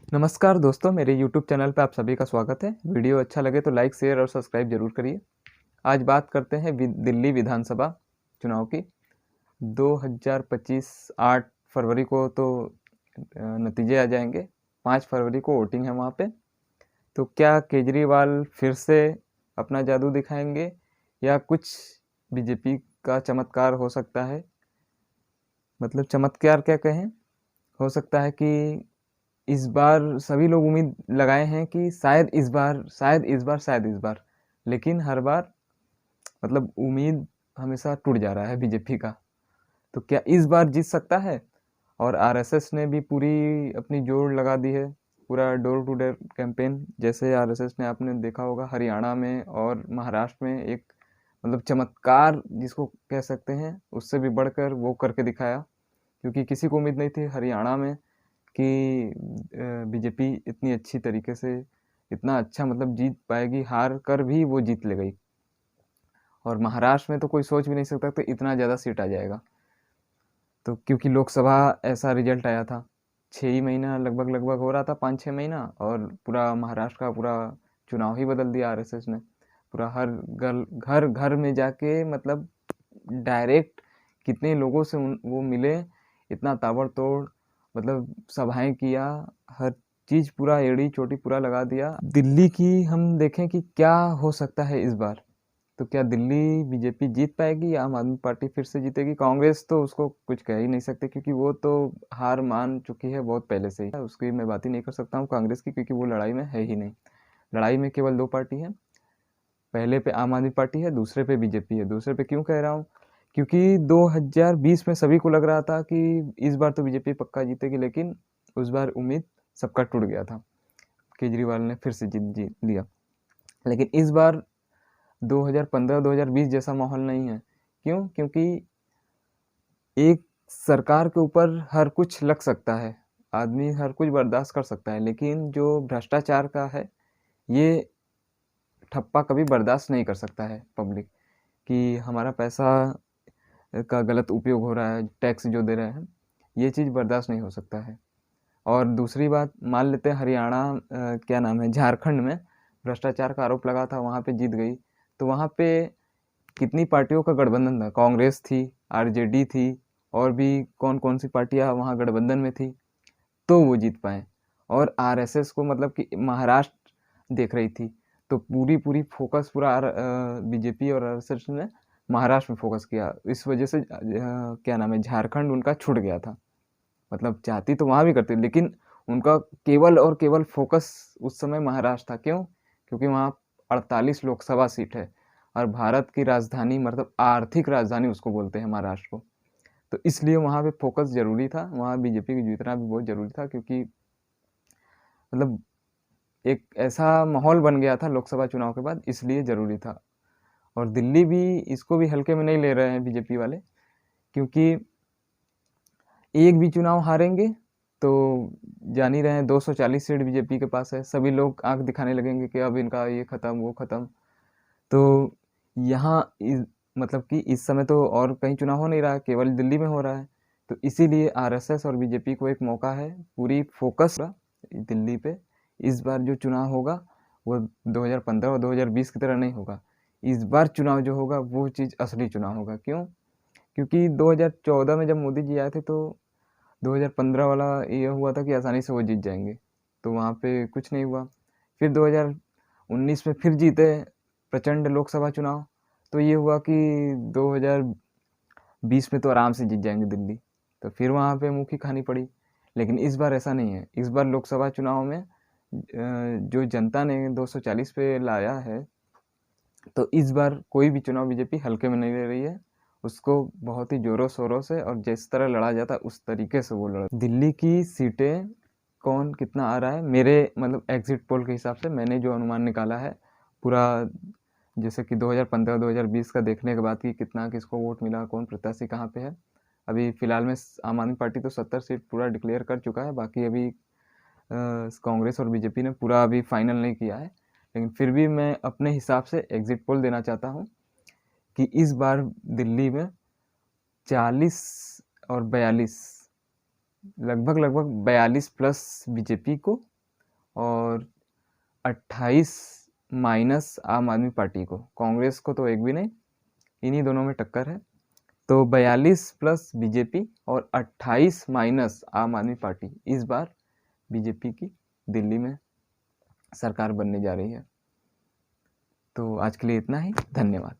नमस्कार दोस्तों, मेरे YouTube चैनल पे आप सभी का स्वागत है। वीडियो अच्छा लगे तो लाइक, शेयर और सब्सक्राइब ज़रूर करिए। आज बात करते हैं दिल्ली विधानसभा चुनाव की। 2025 8 फरवरी को तो नतीजे आ जाएंगे। 5 फरवरी को वोटिंग है वहाँ पे। तो क्या केजरीवाल फिर से अपना जादू दिखाएंगे या कुछ बीजेपी का चमत्कार हो सकता है? मतलब चमत्कार क्या कहें, हो सकता है कि इस बार सभी लोग उम्मीद लगाए हैं कि शायद इस बार, शायद इस बार, शायद इस बार, लेकिन हर बार मतलब उम्मीद हमेशा टूट जा रहा है बीजेपी का। तो क्या इस बार जीत सकता है? और आरएसएस ने भी पूरी अपनी जोर लगा दी है, पूरा डोर टू डोर कैंपेन। जैसे आरएसएस ने, आपने देखा होगा, हरियाणा में और महाराष्ट्र में एक मतलब चमत्कार जिसको कह सकते हैं, उससे भी बढ़कर वो करके दिखाया। क्योंकि किसी को उम्मीद नहीं थी हरियाणा में कि बीजेपी इतनी अच्छी तरीके से, इतना अच्छा मतलब जीत पाएगी, हार कर भी वो जीत ले गई। और महाराष्ट्र में तो कोई सोच भी नहीं सकता कि इतना ज़्यादा सीट आ जाएगा। तो क्योंकि लोकसभा ऐसा रिजल्ट आया था, 6 ही महीना लगभग लगभग हो रहा था, 5-6 महीना, और पूरा महाराष्ट्र का पूरा चुनाव ही बदल दिया आरएसएस ने। पूरा हर घर घर में जाके मतलब डायरेक्ट कितने लोगों से वो मिले, इतना ताबड़तोड़ मतलब सभाएं किया, हर चीज़ पूरा एड़ी चोटी पूरा लगा दिया। दिल्ली की हम देखें कि क्या हो सकता है इस बार। तो क्या दिल्ली बीजेपी जीत पाएगी या आम आदमी पार्टी फिर से जीतेगी? कांग्रेस तो उसको कुछ कह ही नहीं सकते, क्योंकि वो तो हार मान चुकी है बहुत पहले से ही। उसकी मैं बात ही नहीं कर सकता हूँ कांग्रेस की, क्योंकि वो लड़ाई में है ही नहीं। लड़ाई में केवल 2 पार्टी है, पहले पे आम आदमी पार्टी है, दूसरे पे बीजेपी है। दूसरे पे क्यों कह रहा हूँ, क्योंकि 2020 में सभी को लग रहा था कि इस बार तो बीजेपी पक्का जीतेगी, लेकिन उस बार उम्मीद सबका टूट गया था। केजरीवाल ने फिर से जीत लिया। लेकिन इस बार 2015-2020 जैसा माहौल नहीं है। क्यों? क्योंकि एक सरकार के ऊपर हर कुछ लग सकता है, आदमी हर कुछ बर्दाश्त कर सकता है, लेकिन जो भ्रष्टाचार का है, ये ठप्पा कभी बर्दाश्त नहीं कर सकता है पब्लिक, कि हमारा पैसा का गलत उपयोग हो रहा है, टैक्स जो दे रहे हैं, ये चीज़ बर्दाश्त नहीं हो सकता है। और दूसरी बात, मान लेते हैं हरियाणा, क्या नाम है, झारखंड में भ्रष्टाचार का आरोप लगा था, वहाँ पे जीत गई। तो वहाँ पे कितनी पार्टियों का गठबंधन था, कांग्रेस थी, आरजेडी थी, और भी कौन कौन सी पार्टियाँ वहाँ गठबंधन में थी, तो वो जीत पाए। और आरएसएस को मतलब कि महाराष्ट्र देख रही थी, तो पूरी पूरी फोकस पूरा बीजेपी और आरएसएस ने महाराष्ट्र में फोकस किया। इस वजह से क्या नाम है, झारखंड उनका छूट गया था। मतलब चाहती तो वहाँ भी करती, लेकिन उनका केवल और केवल फोकस उस समय महाराष्ट्र था। क्यों? क्योंकि वहाँ 48 लोकसभा सीट है, और भारत की राजधानी मतलब आर्थिक राजधानी उसको बोलते हैं महाराष्ट्र को। तो इसलिए वहाँ पे फोकस ज़रूरी था, वहाँ बीजेपी को जीतना भी बहुत ज़रूरी था, क्योंकि मतलब एक ऐसा माहौल बन गया था लोकसभा चुनाव के बाद, इसलिए ज़रूरी था। और दिल्ली भी, इसको भी हल्के में नहीं ले रहे हैं बीजेपी वाले, क्योंकि एक भी चुनाव हारेंगे तो जान ही रहे हैं 240 सीट बीजेपी के पास है, सभी लोग आंख दिखाने लगेंगे कि अब इनका ये खत्म वो खत्म। तो यहाँ मतलब कि इस समय तो और कहीं चुनाव हो नहीं रहा है, केवल दिल्ली में हो रहा है। तो इसीलिए आरएसएस और बीजेपी को एक मौका है, पूरी फोकस दिल्ली पे। इस बार जो चुनाव होगा वो 2015 और 2020 की तरह नहीं होगा। इस बार चुनाव जो होगा वो चीज़ असली चुनाव होगा। क्यों? क्योंकि 2014 में जब मोदी जी आए थे, तो 2015 वाला ये हुआ था कि आसानी से वो जीत जाएंगे, तो वहाँ पे कुछ नहीं हुआ। फिर 2019 में फिर जीते प्रचंड लोकसभा चुनाव, तो ये हुआ कि 2020 में तो आराम से जीत जाएंगे दिल्ली, तो फिर वहाँ पे मुँह की खानी पड़ी। लेकिन इस बार ऐसा नहीं है। इस बार लोकसभा चुनाव में जो जनता ने 240 पे लाया है, तो इस बार कोई भी चुनाव बीजेपी हल्के में नहीं ले रही है। उसको बहुत ही ज़ोरों शोरों से और जिस तरह लड़ा जाता है उस तरीके से वो लड़ा। दिल्ली की सीटें कौन कितना आ रहा है, मेरे मतलब एग्जिट पोल के हिसाब से मैंने जो अनुमान निकाला है पूरा, जैसे कि 2015-2020 का देखने के बाद कि कितना किसको वोट मिला, कौन प्रत्याशी कहाँ पे है। अभी फ़िलहाल में आम आदमी पार्टी तो 70 सीट पूरा डिक्लेयर कर चुका है, बाकी अभी कांग्रेस और बीजेपी ने पूरा अभी फाइनल नहीं किया है। लेकिन फिर भी मैं अपने हिसाब से एग्जिट पोल देना चाहता हूँ कि इस बार दिल्ली में 40 और 42, लगभग लगभग 42 प्लस बीजेपी को और 28 माइनस आम आदमी पार्टी को, कांग्रेस को तो एक भी नहीं, इन्हीं दोनों में टक्कर है। तो 42 प्लस बीजेपी और 28 माइनस आम आदमी पार्टी, इस बार बीजेपी की दिल्ली में सरकार बनने जा रही है। तो आज के लिए इतना ही, धन्यवाद।